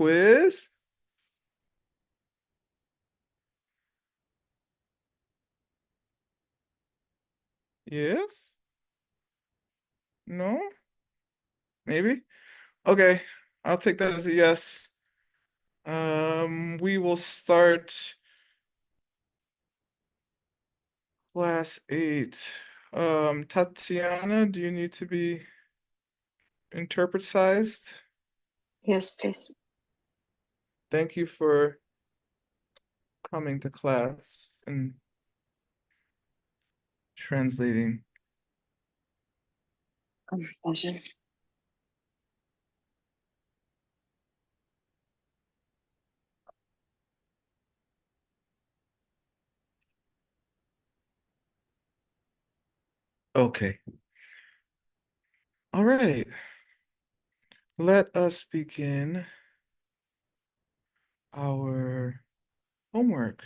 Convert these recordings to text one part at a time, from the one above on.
quiz? Yes? No? Maybe? Okay, I'll take that as a yes. We will start class 8. Tatiana, do you need to be interpret-sized? Yes, please. Thank you for coming to class and translating. Pleasure. Okay. All right. Let us begin our homework.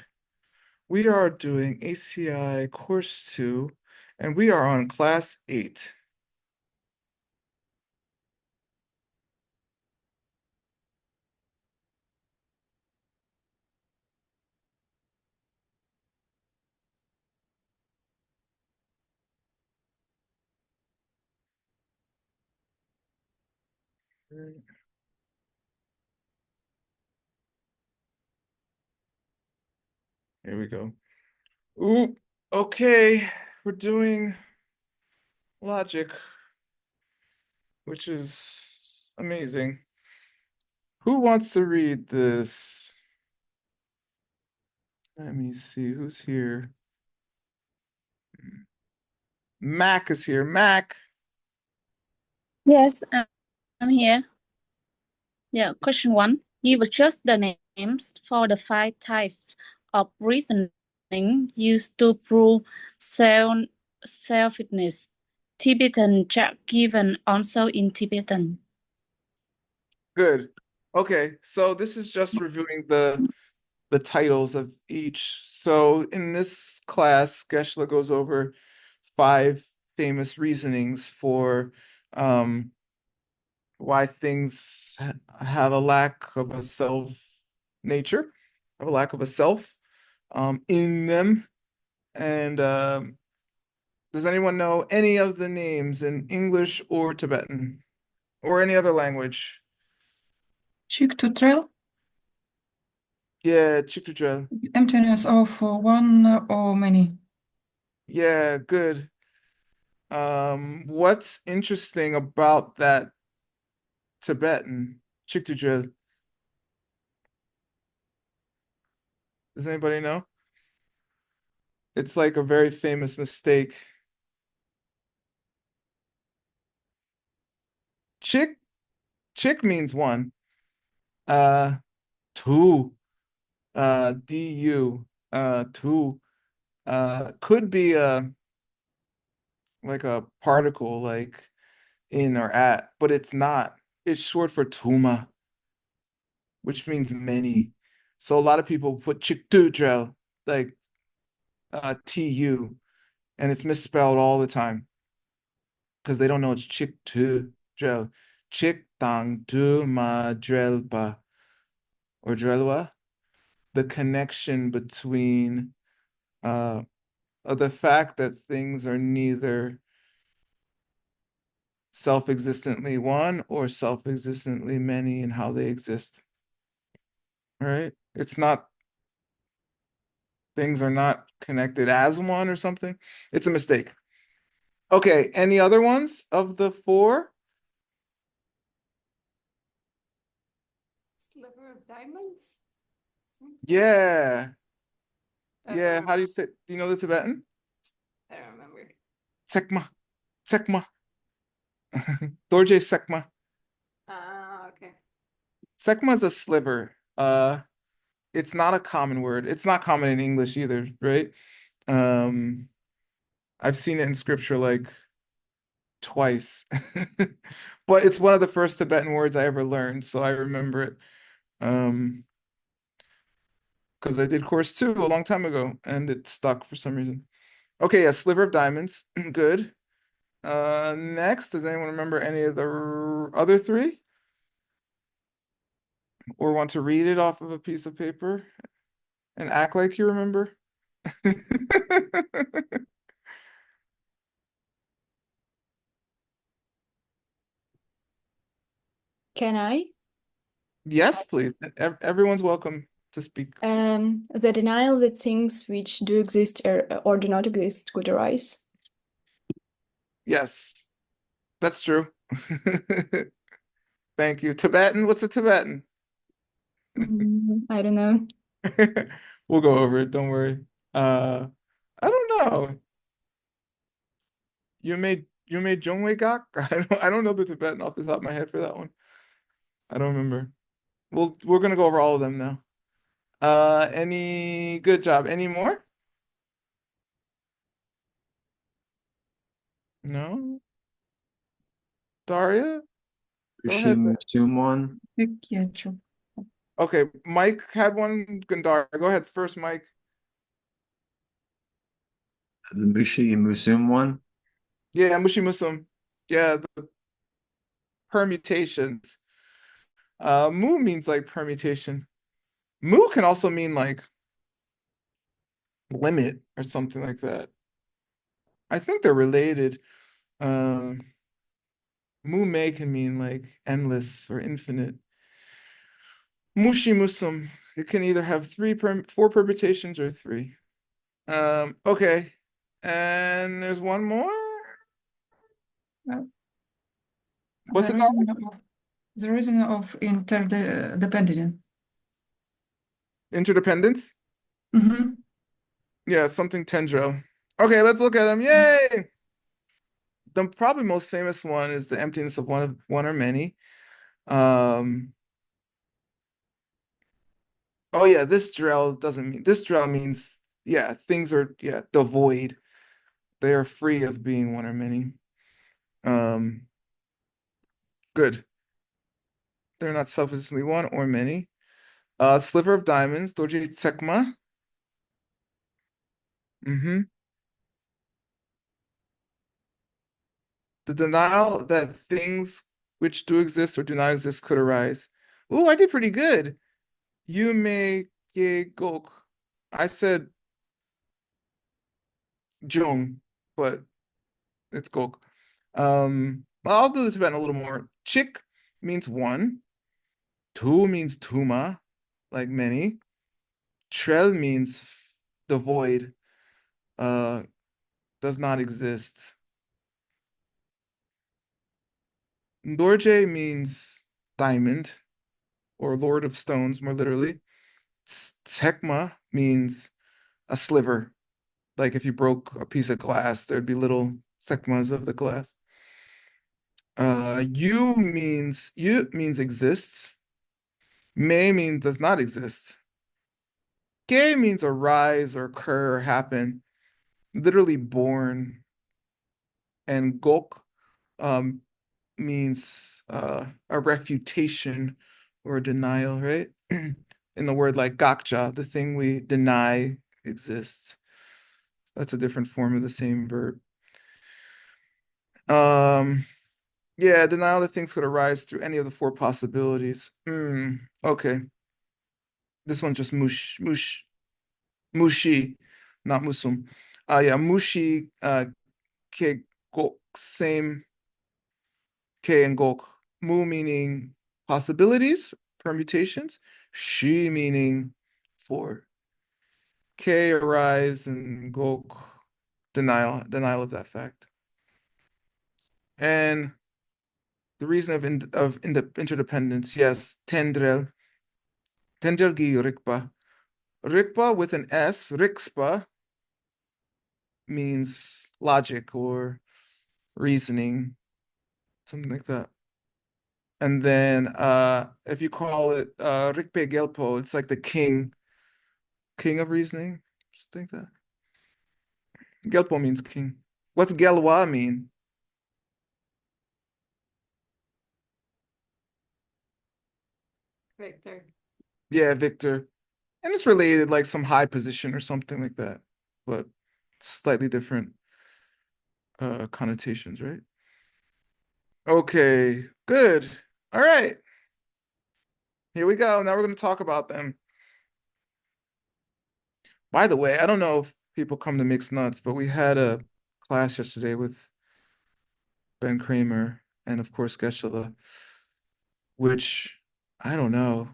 We are doing ACI course 2, and we are on class 8. Here we go. Ooh, okay. We're doing logic, which is amazing. Who wants to read this? Let me see who's here. Mac is here. Mac. Yes, I'm here. Yeah, question 1. Give just the names for the 5 types of reasoning used to prove self-fitness. Tibetan chart given also in Tibetan. Good. Okay, so this is just reviewing the titles of each. So in this class, Geshe goes over 5 famous reasonings for why things have a lack of a self nature, have a lack of a self in them. And does anyone know any of the names in English or Tibetan or any other language? Chiktutrel, Yeah, Chiktutrel. emptiness of one or many. Yeah, good. What's interesting about that Tibetan, Chiktutrel? Does anybody know? It's like a very famous mistake. Chick means one. Two. Du. Two. Could be a like a particle like in or at, but it's not. It's short for tuma, which means many. So a lot of people put Chiktudrel, like tu, and it's misspelled all the time because they don't know it's Chiktudrel. Chiktang tu ma drelba or drelwa. The connection between the fact that things are neither self-existently one or self-existently many in how they exist. All right? It's not, things are not connected as one or something. It's a mistake. Okay, any other ones of the 4? Sliver of diamonds? Yeah. Yeah, how do you say, do you know the Tibetan? I don't remember. Sekma. Sekma. Dorje Sekma. Okay. Sekma is a sliver. It's not a common word. It's not common in English either, right? Um, I've seen it in scripture like twice. But it's one of the first Tibetan words I ever learned, so I remember it. Because I did course 2 a long time ago and it stuck for some reason. Okay, yeah, sliver of diamonds. Good. Next, does anyone remember any of the other 3? Or want to read it off of a piece of paper and act like you remember? Can I? Yes, please. Everyone's welcome to speak. The denial that things which do exist or do not exist could arise. Yes, that's true. Thank you. Tibetan, what's a Tibetan? I don't know. We'll go over it, don't worry. I don't know. You made Jongwe-gak? I don't know the Tibetan off the top of my head for that one. I don't remember. We're gonna go over all of them now. Any good job. Any more? No? Daria? Go ahead. Musum. Peki, Okay, Mike had one. Gandara, go ahead first, Mike. The Musum one. Yeah, Mushimusum. Yeah, the permutations. Mu means like permutation. Mu can also mean like limit or something like that. I think they're related. Um, Mu Mei can mean like endless or infinite. Mushimusum. It can either have four permutations or three. Okay. And there's one more. What's it called? The reason of interdependent. Interdependence? Mm-hmm. Yeah, something tendril. Okay, let's look at them. Yay! The probably most famous one is the emptiness of one or many. Um, oh yeah, this drill means yeah, things are devoid. They are free of being one or many. Um, good. They're not self-existently one or many. Sliver of diamonds, doji tsekma. Mm-hmm. The denial that things which do exist or do not exist could arise. Ooh, I did pretty good. You may gok. I said jung, but it's gok. I'll do the Tibetan a little more. Chik means one. Tu means tuma, like many. Trel means the void, uh, does not exist. Dorje means diamond, or lord of stones, more literally. Tsekma means a sliver. Like if you broke a piece of glass, there'd be little sekmas of the glass. You means exists. Me means does not exist. Ge means arise or occur or happen, literally born. And gok um, means a refutation or a denial, right? In the word like gakja, the thing we deny exists. That's a different form of the same verb. Yeah, denial that things could arise through any of the four possibilities. Okay. This one's just mushi, not musum. Yeah, mushi, ke gok, same ke and gok. Mu meaning possibilities, permutations. Shi meaning four. K arise and gok, denial of that fact. And the reason of interdependence, yes, tendrel gi rikpa. Rikpa with an S, rikspa, means logic or reasoning, something like that. And then if you call it Rikpe Gelpo, it's like the king of reasoning, something like that. Gelpo means king. What's Gelwa mean? Victor. Yeah, Victor. And it's related like some high position or something like that, but slightly different connotations, right? Okay, good. All right. Here we go. Now we're going to talk about them. By the way, I don't know if people come to Mixed Nuts, but we had a class yesterday with Ben Kramer and of course Geshe, which I don't know.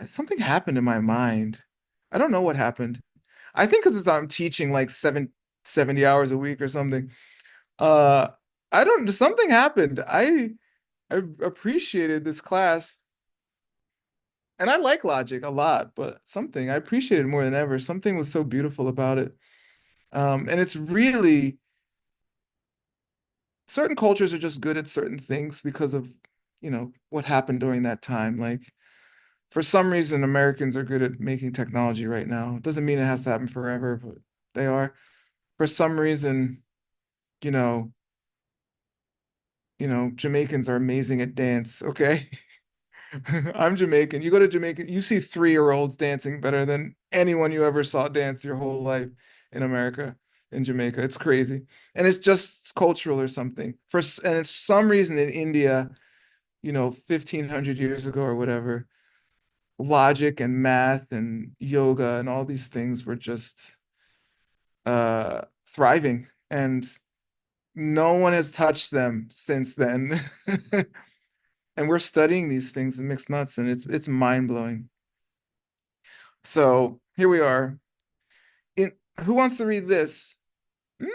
Something happened in my mind. I don't know what happened. I think because I'm teaching like 70 hours a week or something. Uh, I don't, something happened. I appreciated this class and I like logic a lot, but something I appreciated more than ever. Something was so beautiful about it. And it's really certain cultures are just good at certain things because of, what happened during that time. Like for some reason, Americans are good at making technology right now. It doesn't mean it has to happen forever, but they are. For some reason, you know, Jamaicans are amazing at dance, okay? I'm Jamaican. You go to Jamaica, you see 3-year-olds dancing better than anyone you ever saw dance your whole life in America, in Jamaica. It's crazy. And it's just cultural or something. And it's some reason in India, 1500 years ago or whatever, logic and math and yoga and all these things were just thriving. And no one has touched them since then. And we're studying these things in Mixed Nuts, and it's mind-blowing. So here we are. Who wants to read this? Mm,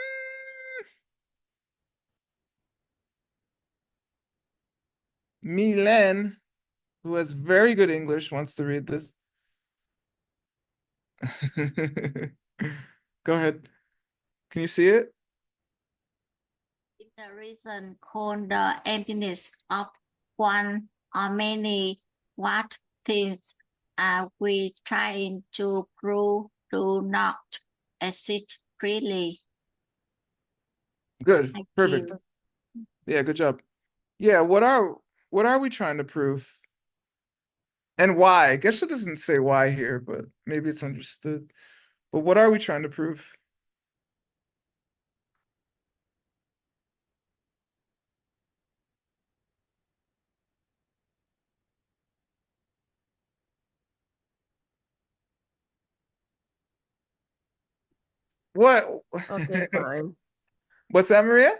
Milen, who has very good English, wants to read this. Go ahead. Can you see it? The reason called the emptiness of one or many what things are we trying to prove do not exist really. Good. Thank Perfect. you. Yeah, good job. Yeah, what are we trying to prove? And why? I guess it doesn't say why here, but maybe it's understood. But what are we trying to prove? What? Okay, fine. What's that, Maria?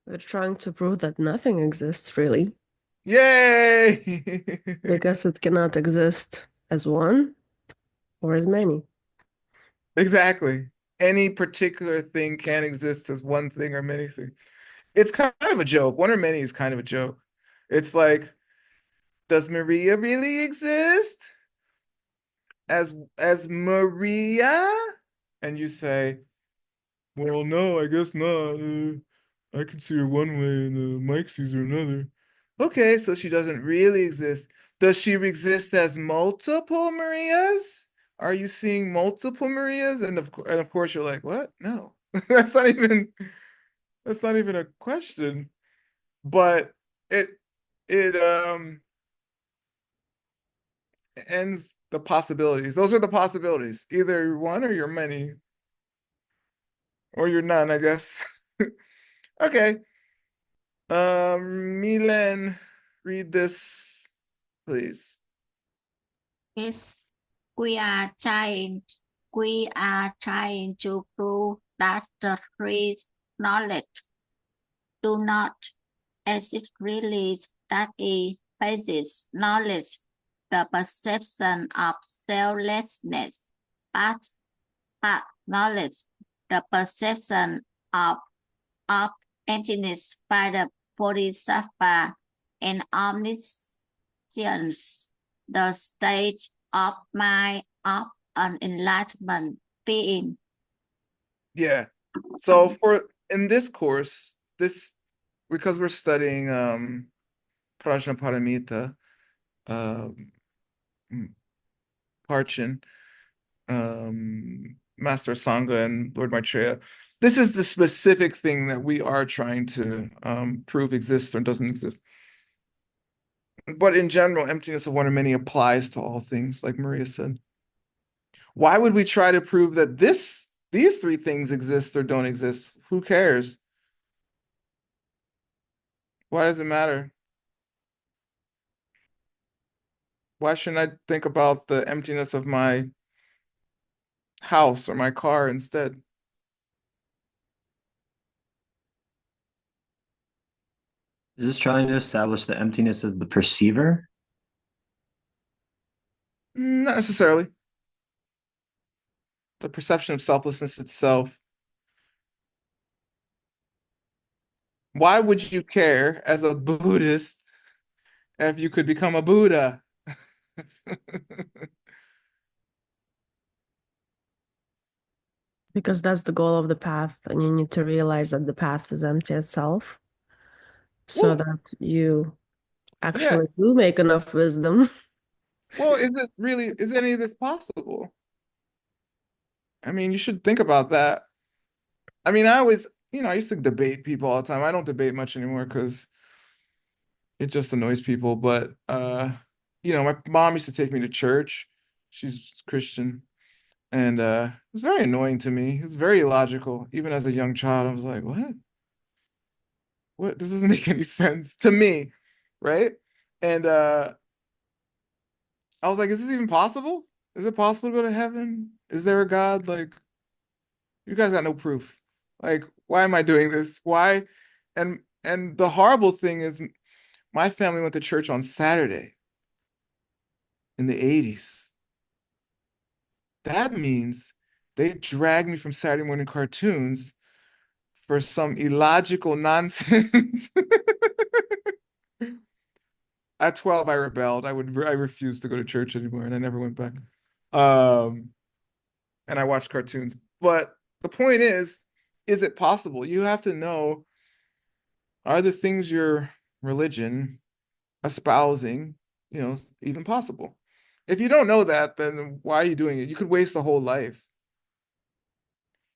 We're trying to prove that nothing exists really, Yay! because it cannot exist as one or as many. Exactly. Any particular thing can exist as one thing or many things. It's kind of a joke. One or many is kind of a joke. It's like, does Maria really exist as Maria? And you say, well, no, I guess not. I can see her one way and Mike sees her another. Okay, so she doesn't really exist. Does she exist as multiple Marias? Are you seeing multiple Marias? And of course you're like, what? No. That's not even a question. But it it ends the possibilities. Those are the possibilities. Either you're one or you're many. Or you're none, I guess. Okay. Milan, read this, please. Yes, we are trying to prove that the three knowledge do not exist really, that is basis knowledge, the perception of selflessness, but knowledge, the perception of emptiness by the Bodhisattva and omniscience, the state of mind of an enlightenment being. Yeah. So for in this course, because we're studying Prajnaparamita, um Parchin, Master Sangha and Lord Maitreya, this is the specific thing that we are trying to prove exists or doesn't exist. But in general, emptiness of one or many applies to all things, like Maria said. Why would we try to prove that these three things exist or don't exist? Who cares? Why does it matter? Why shouldn't I think about the emptiness of my house or my car instead? Is this trying to establish the emptiness of the perceiver? Not necessarily. The perception of selflessness itself. Why would you care as a Buddhist if you could become a Buddha? Because that's the goal of the path, and you need to realize that the path is empty itself, so Well, that you yeah. actually do make enough wisdom. Well, is any of this possible? I mean, you should think about that. I mean, I used to debate people all the time. I don't debate much anymore because it just annoys people. But my mom used to take me to church. She's Christian. And it was very annoying to me. It was very illogical. Even as a young child, I was like, what? What? This doesn't make any sense to me, right? And I was like, is this even possible? Is it possible to go to heaven? Is there a God? Like, you guys got no proof. Like, why am I doing this? Why? And the horrible thing is my family went to church on Saturday in the 80s. That means they dragged me from Saturday morning cartoons for some illogical nonsense. At 12, I rebelled. I refused to go to church anymore, and I never went back. Um, and I watched cartoons. But the point is it possible? You have to know, are the things your religion espousing, even possible? If you don't know that, then why are you doing it? You could waste a whole life.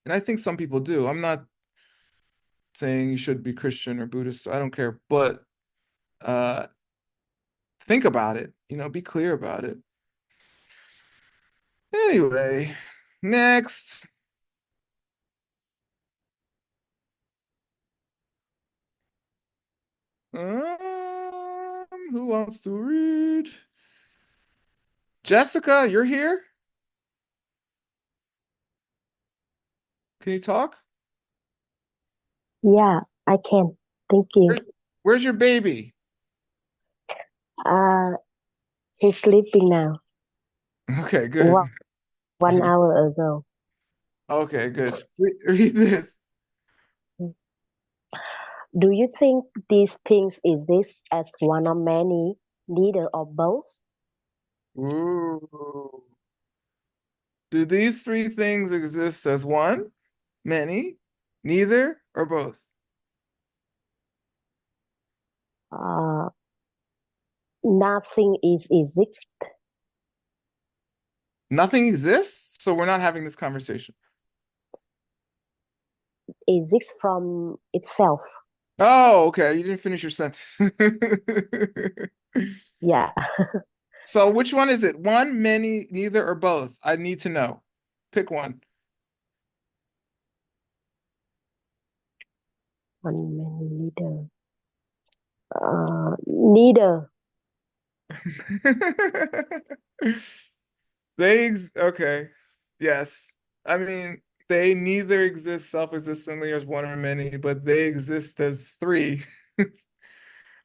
And I think some people do. I'm not saying you should be Christian or Buddhist. I don't care. But uh think about it, be clear about it. Anyway, next. Who wants to read? Jessica, you're here? Can you talk? Yeah, I can. Thank you. Where's your baby? He's sleeping now. Okay, good. 1 hour ago. Okay, good. Read this. Do you think these things exist as one or many, neither or both? Ooh. Do these three things exist as one, many, neither, or both? Nothing is exist. Nothing exists, so we're not having this conversation. Exists from itself. Oh, okay. You didn't finish your sentence. Yeah. So which one is it? One, many, neither, or both? I need to know. Pick one. One, many, neither. Neither. Okay. Yes. I mean, they neither exist self-existently as one or many, but they exist as three.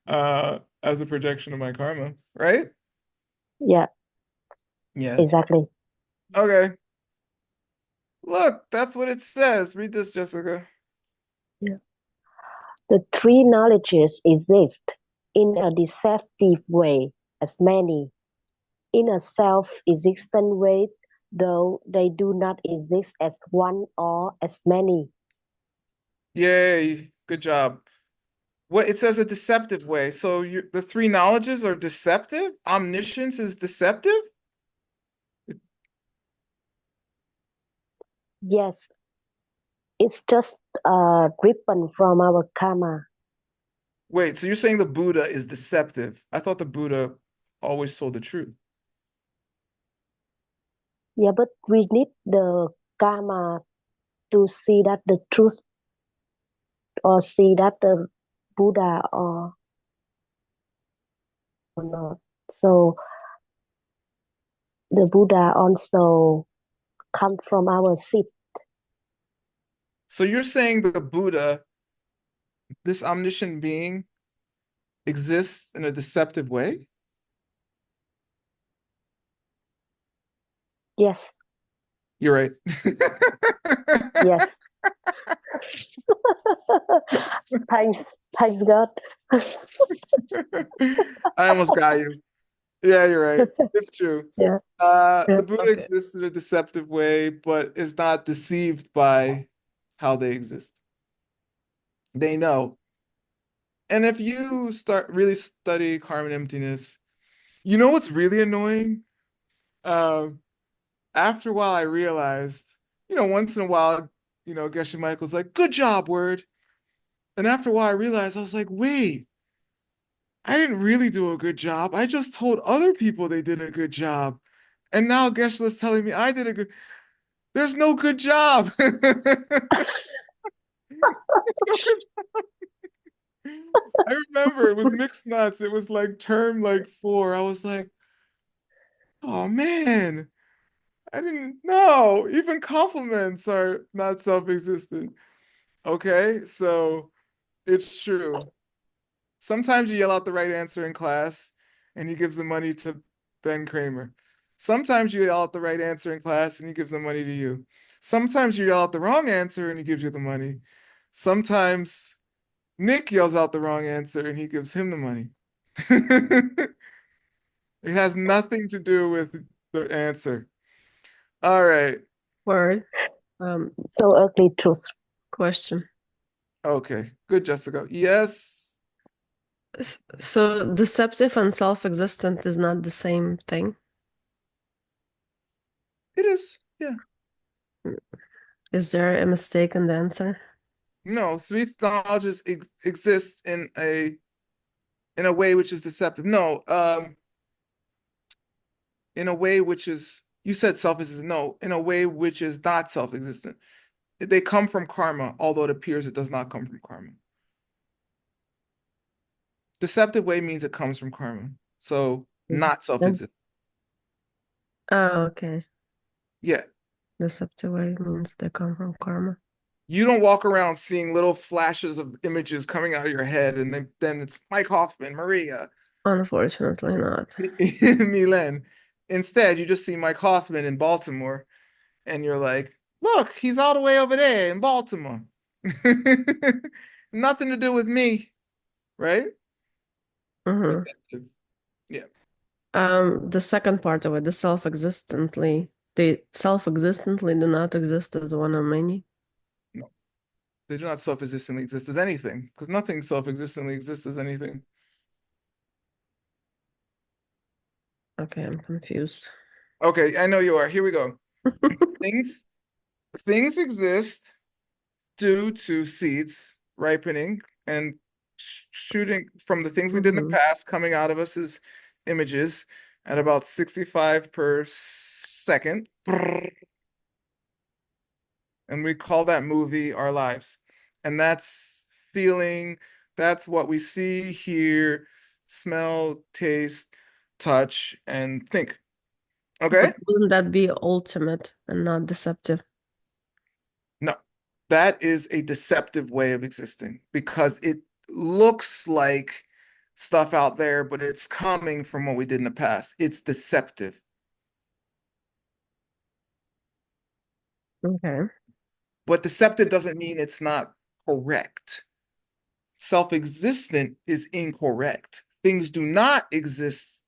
As a projection of my karma, right? Yeah, Yeah. exactly. Okay. Look, that's what it says. Read this, Jessica. Yeah. The three knowledges exist in a deceptive way as many, in a self-existent way, though they do not exist as one or as many. Yay. Good job. What it says a deceptive way. So the three knowledges are deceptive? Omniscience is deceptive? Yes, it's just driven from our karma. Wait, so you're saying the Buddha is deceptive? I thought the Buddha always told the truth. Yeah, but we need the karma to see that the truth or see that the Buddha or not. So the Buddha also come from our seed. So you're saying the Buddha, this omniscient being, exists in a deceptive way? Yes, You're right. yes. Thanks God. I almost got you. Yeah, you're right. It's true. Yeah, The yeah, Buddha okay. exists in a deceptive way, but is not deceived by how they exist. They know. And if you start really study karma and emptiness, you know what's really annoying? Um, After a while, I realized, once in a while, Geshe Michael's like, "Good job, word." And after a while, I realized I was like, "Wait, I didn't really do a good job. I just told other people they did a good job, and now Geshe is telling me I did a good. There's no good job." No good- I remember it was mixed nuts. It was like term like 4. I was like, "Oh man." I didn't know. Even compliments are not self-existent. Okay, so it's true. Sometimes you yell out the right answer in class and he gives the money to Ben Kramer. Sometimes you yell out the right answer in class and he gives the money to you. Sometimes you yell out the wrong answer and he gives you the money. Sometimes Nick yells out the wrong answer and he gives him the money. It has nothing to do with the answer. All right. Word. So ugly truth. Question. Okay. Good, Jessica. Yes. So deceptive and self-existent is not the same thing? It is. Yeah. Is there a mistake in the answer? No, three knowledges exist in a way which is deceptive. No, in a way which is, you said self-existent. No, in a way which is not self-existent. They come from karma, although it appears it does not come from karma. Deceptive way means it comes from karma. So not self-existent. Oh, okay. Yeah. Deceptive way means they come from karma. You don't walk around seeing little flashes of images coming out of your head, and then it's Mike Hoffman, Maria, Unfortunately not. Milen. Instead, you just see Mike Hoffman in Baltimore, and you're like, look, he's all the way over there in Baltimore. Nothing to do with me, right? Mm-hmm. Deceptive. Yeah. The second part of it, they self-existently do not exist as one or many. No, they do not self-existently exist as anything, because nothing self-existently exists as anything. Okay, I'm confused. Okay, I know you are. Here we go. Things things exist due to seeds ripening and shooting from the things we did in the Mhm. past coming out of us as images at about 65 per second. And we call that movie our lives. And that's feeling, that's what we see, hear, smell, taste, touch, and think. Okay? But wouldn't that be ultimate and not deceptive? No, that is a deceptive way of existing because it looks like stuff out there, but it's coming from what we did in the past. It's deceptive. Okay. But deceptive doesn't mean it's not correct. Self-existent is incorrect. Things do not exist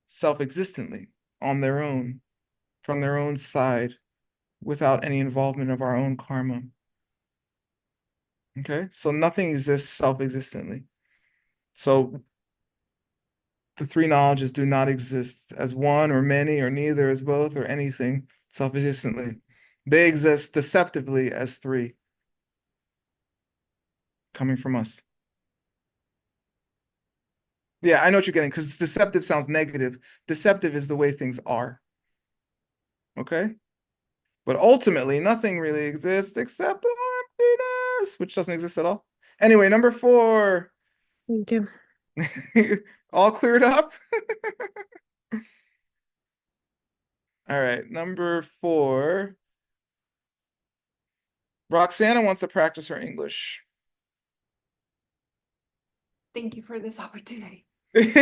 self-existently on their own, from their own side, without any involvement of our own karma. Okay, so nothing exists self-existently. So the three knowledges do not exist as one or many or neither as both or anything self-existently. They exist deceptively as three coming from us. Yeah, I know what you're getting because deceptive sounds negative. Deceptive is the way things are. Okay? But ultimately, nothing really exists except emptiness, which doesn't exist at all. Anyway, number 4. Thank you. All cleared up? All right, number 4. Roxana wants to practice her English. Thank you for this opportunity. What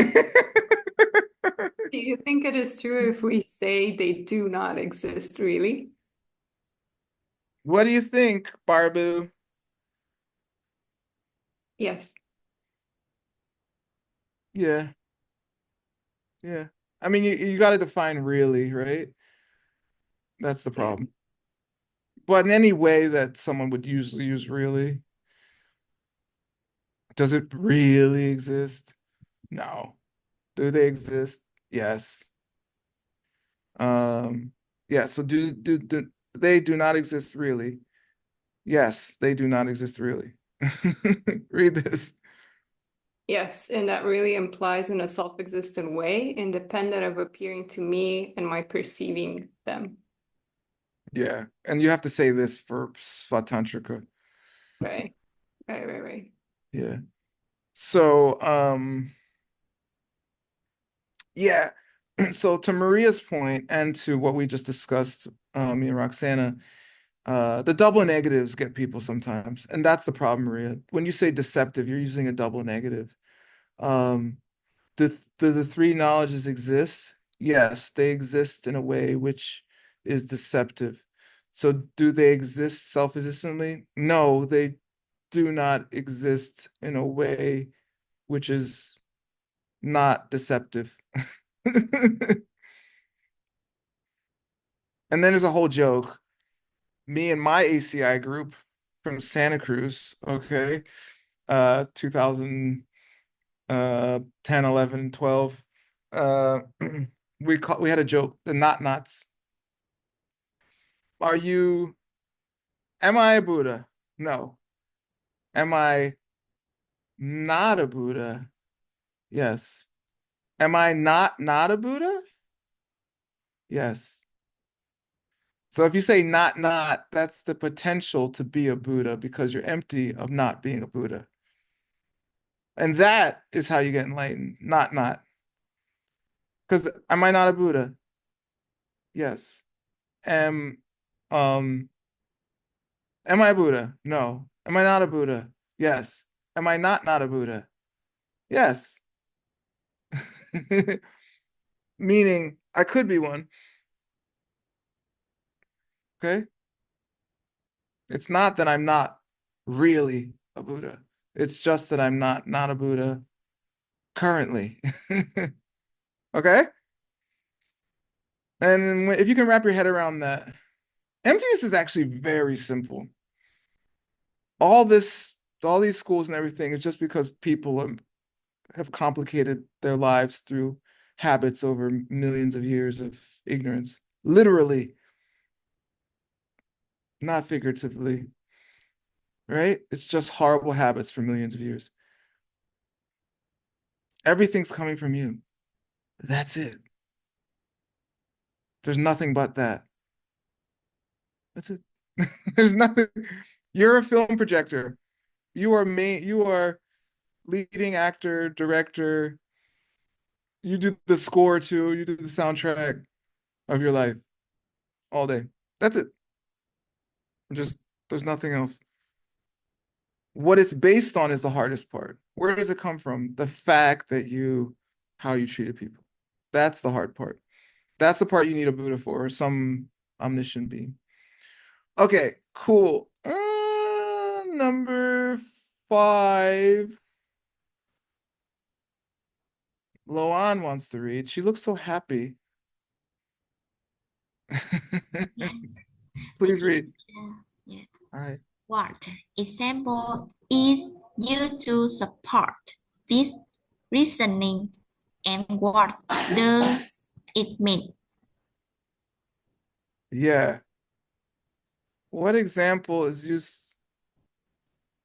Do you think it is true if we say they do not exist, really? do you think, Barbu? Yes. Yeah. Yeah. I mean, you got to define really, right? That's the problem. But in any way that someone would usually use really, does it really exist? No. Do they exist? Yes. Yeah, so do they do not exist really? Yes, they do not exist really. Read this. Yes, and that really implies in a self-existent way, independent of appearing to me and my perceiving them. Yeah, and you have to say this for Svatantrika. Right. Right. Yeah. So, yeah. So to Maria's point and to what we just discussed, me and Roxana, the double negatives get people sometimes, and that's the problem, Maria. When you say deceptive, you're using a double negative. Um, the three knowledges exist? Yes, they exist in a way which is deceptive. So do they exist self-existently? No, they do not exist in a way which is not deceptive. And then there's a whole joke. Me and my ACI group from Santa Cruz, okay, 2000 10, 11, 12. We had a joke, the not nots. Am I a Buddha? No. Am I not a Buddha? Yes. Am I not a Buddha? Yes. So if you say not, that's the potential to be a Buddha because you're empty of not being a Buddha. And that is how you get enlightened, not. Because am I not a Buddha? Yes. Am um Am I a Buddha? No. Am I not a Buddha? Yes. Am I not a Buddha? Yes. Meaning I could be one. Okay? It's not that I'm not really a Buddha. It's just that I'm not a Buddha currently. Okay? And if you can wrap your head around that, emptiness is actually very simple. All these schools and everything is just because people have complicated their lives through habits over millions of years of ignorance. Literally, not figuratively, right? It's just horrible habits for millions of years. Everything's coming from you. That's it. There's nothing but that. That's it. There's nothing. You're a film projector. You are leading actor, director. You do the score too. You do the soundtrack of your life all day. That's it. Just there's nothing else. What it's based on is the hardest part. Where does it come from? The fact that how you treated people. That's the hard part. That's the part you need a Buddha for, or some omniscient being. Okay, cool. Number 5. Loan wants to read. She looks so happy. Please read. Yeah. All right. What example is used to support this reasoning, and what does it mean? Yeah. What example is used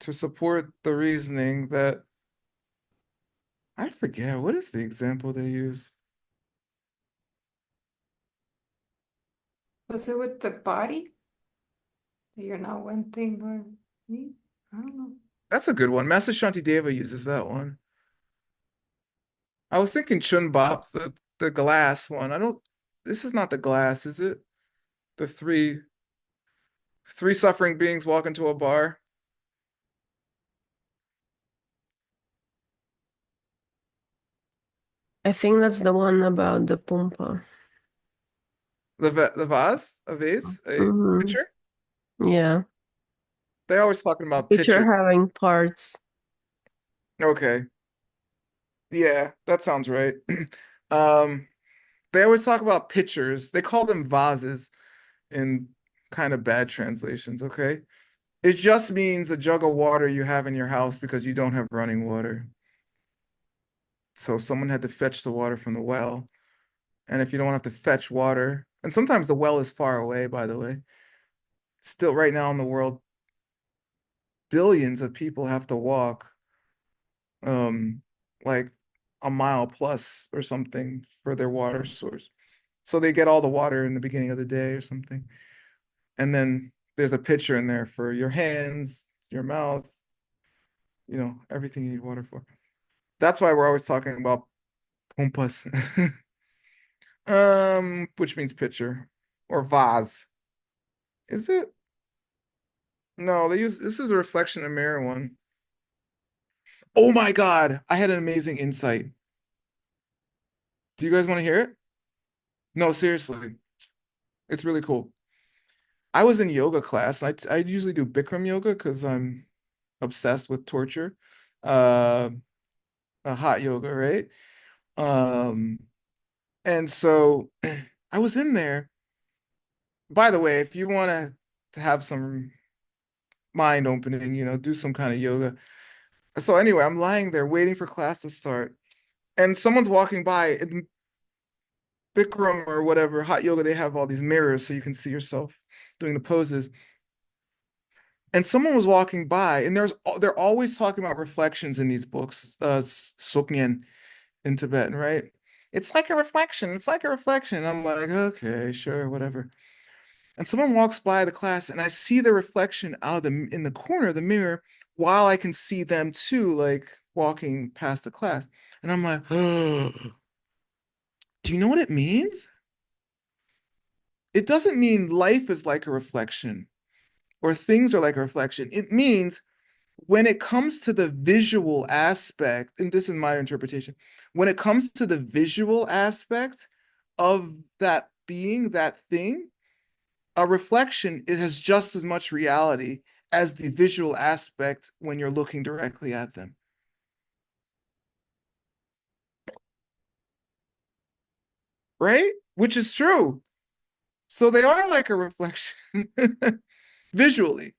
to support the reasoning that I forget? What is the example they use? Was it with the body? That you're not one thing or me? I don't know. That's a good one. Master Shantideva uses that one. I was thinking Chun Bop, the glass one. I don't this is not the glass, is it? The three suffering beings walk into a bar. I think that's the one about the Pumpa. The vase, a vase, a Mhm. pitcher. Yeah. They always talking about Picture pitchers. having parts. Okay. Yeah, that sounds right. Um, they always talk about pitchers. They call them vases in kind of bad translations, okay? It just means a jug of water you have in your house because you don't have running water. So someone had to fetch the water from the well. And if you don't have to fetch water, and sometimes the well is far away, by the way. Still, right now in the world, billions of people have to walk like a mile plus or something for their water source. So they get all the water in the beginning of the day or something. And then there's a pitcher in there for your hands, your mouth, everything you need water for. That's why we're always talking about pumpas. Which means pitcher or vase. Is it? No, this is a reflection and mirror one. Oh my God, I had an amazing insight. Do you guys want to hear it? No, seriously. It's really cool. I was in yoga class. I usually do Bikram yoga because I'm obsessed with torture. Uh, a hot yoga, right? Um, and so I was in there. By the way, if you want to have some mind opening, do some kind of yoga. So anyway, I'm lying there waiting for class to start, and someone's walking by. In Bikram or whatever, hot yoga, they have all these mirrors so you can see yourself doing the poses. And someone was walking by, and they're always talking about reflections in these books, Suknyen in Tibetan, right? It's like a reflection. It's like a reflection. I'm like, okay, sure, whatever. And someone walks by the class, and I see the reflection in the corner of the mirror, while I can see them too, like walking past the class. And I'm like, oh, do you know what it means? It doesn't mean life is like a reflection or things are like a reflection. It means when it comes to the visual aspect, and this is my interpretation, when it comes to the visual aspect of that being, that thing, a reflection, it has just as much reality as the visual aspect when you're looking directly at them. Right? Which is true. So they are like a reflection visually.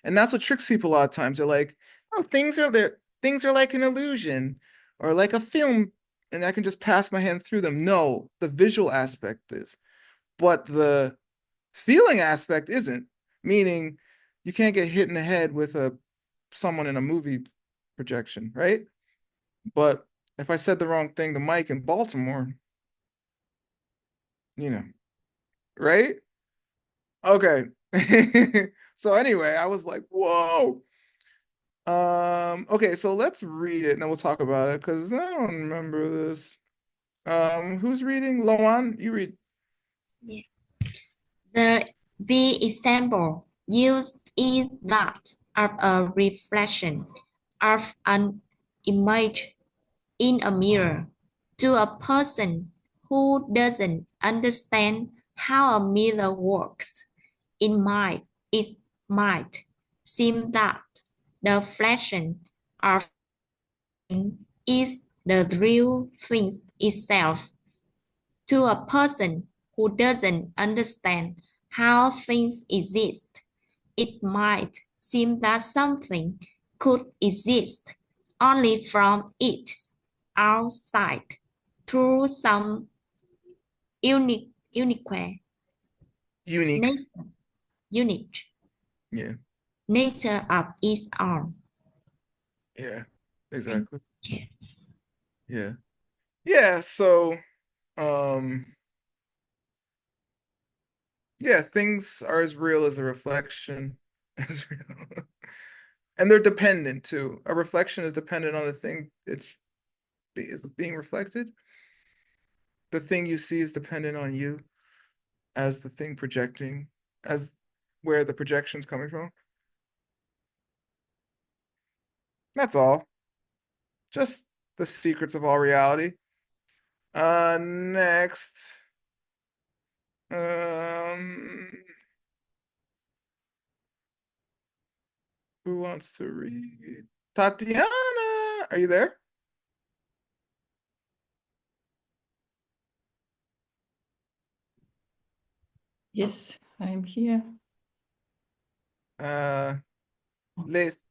And that's what tricks people a lot of times. They're like, oh, things are like an illusion or like a film, and I can just pass my hand through them. No, the visual aspect is, but the feeling aspect isn't, meaning you can't get hit in the head with someone in a movie projection, right? But if I said the wrong thing to Mike in Baltimore, you know, right? Okay. So anyway, I was like, whoa. Okay, so let's read it and then we'll talk about it because I don't remember this. Who's reading? Loan, you read. Yeah. The example used is that of a reflection of an image in a mirror. To a person who doesn't understand how a mirror works, it might seem that the reflection of is the real thing itself. To a person who doesn't understand how things exist, it might seem that something could exist only from its outside through some unique Unique. unique Yeah. nature of its own. Yeah. Exactly. Yeah. Yeah. Yeah, so um yeah, things are as real as a reflection. As real. And they're dependent too. A reflection is dependent on the thing is being reflected. the thing you see is dependent on you as the thing projecting, as where the projection's coming from. That's all. Just the secrets of all reality. Next. Who wants to read? Tatiana, are you there? Yes, I'm here. Du lässt.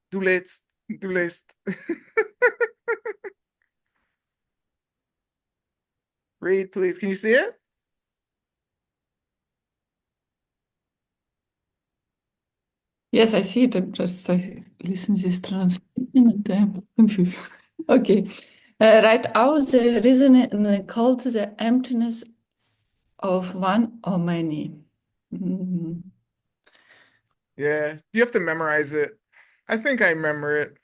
Read, please. Can you see it? Yes, I see it. I'm just I listen this translation and I'm confused. Okay. Right out the reason called the emptiness of one or many. Mhm. Yeah. Do you have to memorize it? I think I remember it.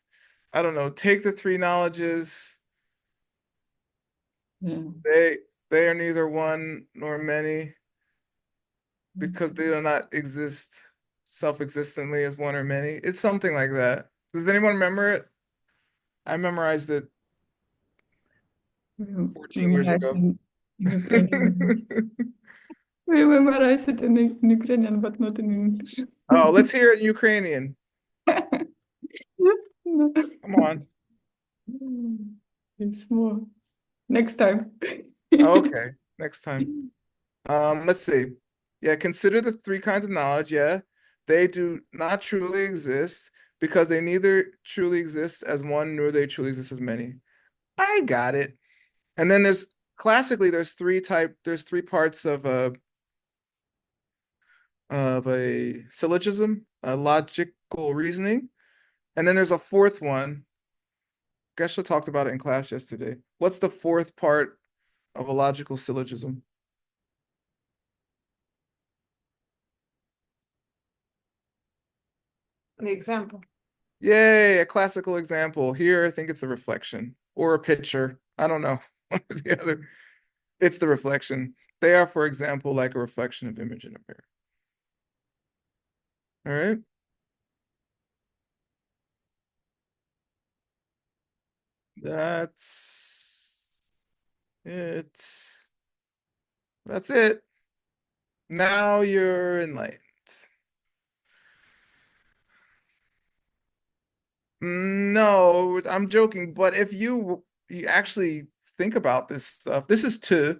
I don't know. Take the three knowledges. Yeah. They are neither one nor many because they do not exist self-existently as one or many. It's something like that. Does anyone remember it? I memorized it 14 years Memorize ago. in Ukrainian. We memorize it in Ukrainian, but not in English. Oh, let's hear it in Ukrainian. No. Come on. It's more. Next time. Okay, next time. Let's see. Yeah, consider the three kinds of knowledge. Yeah, they do not truly exist because they neither truly exist as one nor they truly exist as many. I got it. And then there's classically there's three parts of a syllogism, a logical reasoning, and then there's a fourth one. Geshe talked about it in class yesterday. What's the fourth part of a logical syllogism? The example. Yay, a classical example. Here, I think it's a reflection or a picture. I don't know. One or the other. It's the reflection. They are, for example, like a reflection of image in a mirror. All right. That's it. That's it. Now you're enlightened. No, I'm joking, but if you actually think about this stuff, this is two,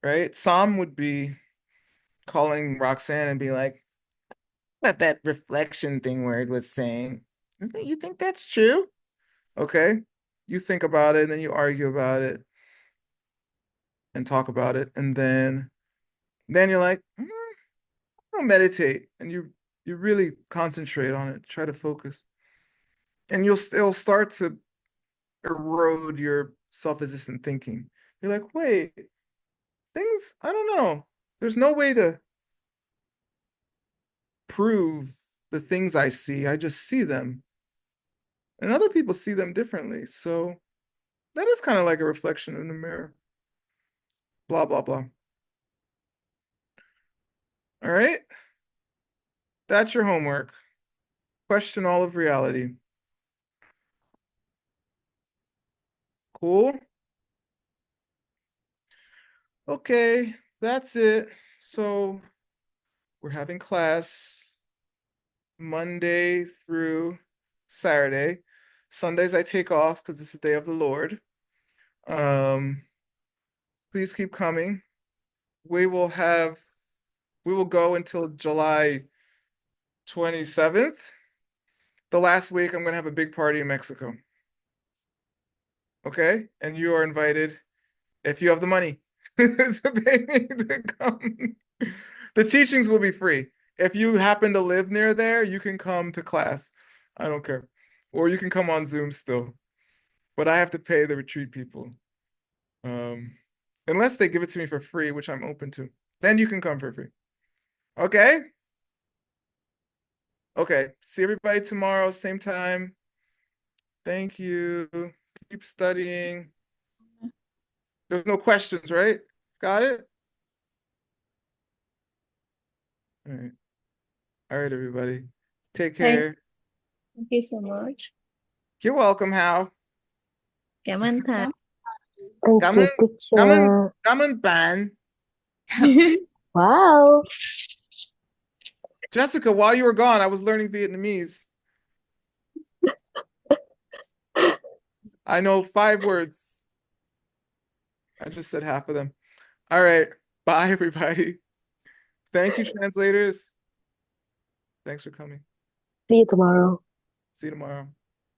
right? Sam would be calling Roxanne and be like, "What that reflection thing word was saying. You think that's true?" Okay. You think about it and then you argue about it and talk about it, and then you're like, I'll meditate, and you really concentrate on it, try to focus. And you'll still start to erode your self-existent thinking. You're like, wait, things, I don't know. There's no way to prove the things I see. I just see them. And other people see them differently. So that is kind of like a reflection in the mirror. Blah, blah, blah. All right. That's your homework. Question all of reality. Cool. Okay, that's it. So we're having class Monday through Saturday. Sundays I take off because it's the day of the Lord. Please keep coming. We will go until July 27th. The last week I'm gonna have a big party in Mexico. Okay? And you are invited if you have the money to pay me to come. The teachings will be free. If you happen to live near there, you can come to class. I don't care. Or you can come on Zoom still. But I have to pay the retreat people. Unless they give it to me for free, which I'm open to. Then you can come for free. Okay? Okay. See everybody tomorrow, same time. Thank you. Keep studying. There's no questions, right? Got it? All right. All right, everybody. Take care. Thank you so much. You're welcome, Hao. Cảm ơn thầy. Thank Cảm you, ơn, teacher. cảm ơn bạn. Wow. Jessica, while you were gone, I was learning Vietnamese. I know 5 words. I just said half of them. All right. Bye, everybody. Thank you, translators. Thanks for coming. See you tomorrow. See you tomorrow.